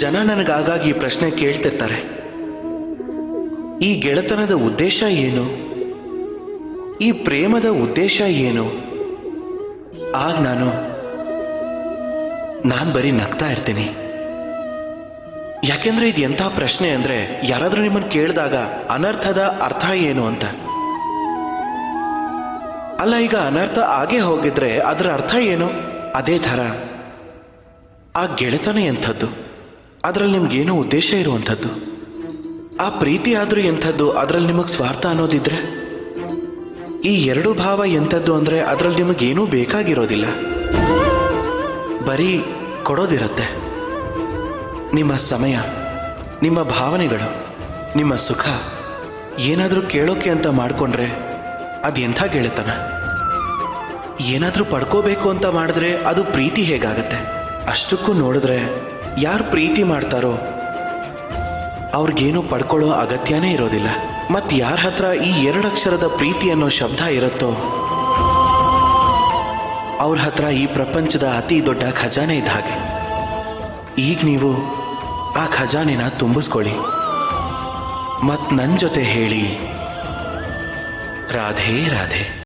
ಜನ ನನಗಾಗಾಗಿ ಈ ಪ್ರಶ್ನೆ ಕೇಳ್ತಿರ್ತಾರೆ, ಈ ಗೆಳೆತನದ ಉದ್ದೇಶ ಏನು, ಈ ಪ್ರೇಮದ ಉದ್ದೇಶ ಏನು? ಆಗ ನಾನು ಬರೀ ನಗ್ತಾ ಇರ್ತೀನಿ. ಯಾಕೆಂದ್ರೆ ಇದು ಎಂಥ ಪ್ರಶ್ನೆ ಅಂದ್ರೆ, ಯಾರಾದ್ರೂ ನಿಮ್ಮನ್ನು ಕೇಳಿದಾಗ ಅನರ್ಥದ ಅರ್ಥ ಏನು ಅಂತ. ಅಲ್ಲ, ಈಗ ಅನರ್ಥ ಆಗೇ ಹೋಗಿದ್ರೆ ಅದರ ಅರ್ಥ ಏನು? ಅದೇ ಥರ ಆ ಗೆಳೆತನ ಎಂಥದ್ದು, ಅದರಲ್ಲಿ ನಿಮ್ಗೇನೋ ಉದ್ದೇಶ ಇರುವಂಥದ್ದು. ಆ ಪ್ರೀತಿ ಆದರೂ ಎಂಥದ್ದು, ಅದರಲ್ಲಿ ನಿಮಗೆ ಸ್ವಾರ್ಥ ಅನ್ನೋದಿದ್ರೆ. ಈ ಎರಡು ಭಾವ ಎಂಥದ್ದು ಅಂದರೆ ಅದರಲ್ಲಿ ನಿಮಗೇನೂ ಬೇಕಾಗಿರೋದಿಲ್ಲ, ಬರೀ ಕೊಡೋದಿರುತ್ತೆ. ನಿಮ್ಮ ಸಮಯ, ನಿಮ್ಮ ಭಾವನೆಗಳು, ನಿಮ್ಮ ಸುಖ ಏನಾದರೂ ಕೇಳೋಕೆ ಅಂತ ಮಾಡಿಕೊಂಡ್ರೆ ಅದು ಎಂಥ ಗೆಳೆತನ. ಏನಾದರೂ ಪಡ್ಕೋಬೇಕು ಅಂತ ಮಾಡಿದ್ರೆ ಅದು ಪ್ರೀತಿ ಹೇಗಾಗತ್ತೆ? ಅಷ್ಟಕ್ಕೂ ನೋಡಿದ್ರೆ ಯಾರು ಪ್ರೀತಿ ಮಾಡ್ತಾರೋ ಅವ್ರಿಗೇನು ಪಡ್ಕೊಳ್ಳೋ ಅಗತ್ಯನೇ ಇರೋದಿಲ್ಲ. ಮತ್ತು ಯಾರ ಹತ್ರ ಈ 2 ಅಕ್ಷರದ ಪ್ರೀತಿ ಅನ್ನೋ ಶಬ್ದ ಇರುತ್ತೋ ಅವ್ರ ಹತ್ರ ಈ ಪ್ರಪಂಚದ ಅತಿ ದೊಡ್ಡ ಖಜಾನೆ ಇದ್ದ ಹಾಗೆ. ಈಗ ನೀವು ಆ ಖಜಾನೆನ ತುಂಬಿಸ್ಕೊಳ್ಳಿ ಮತ್ತು ನನ್ನ ಜೊತೆ ಹೇಳಿ, ರಾಧೆ ರಾಧೆ.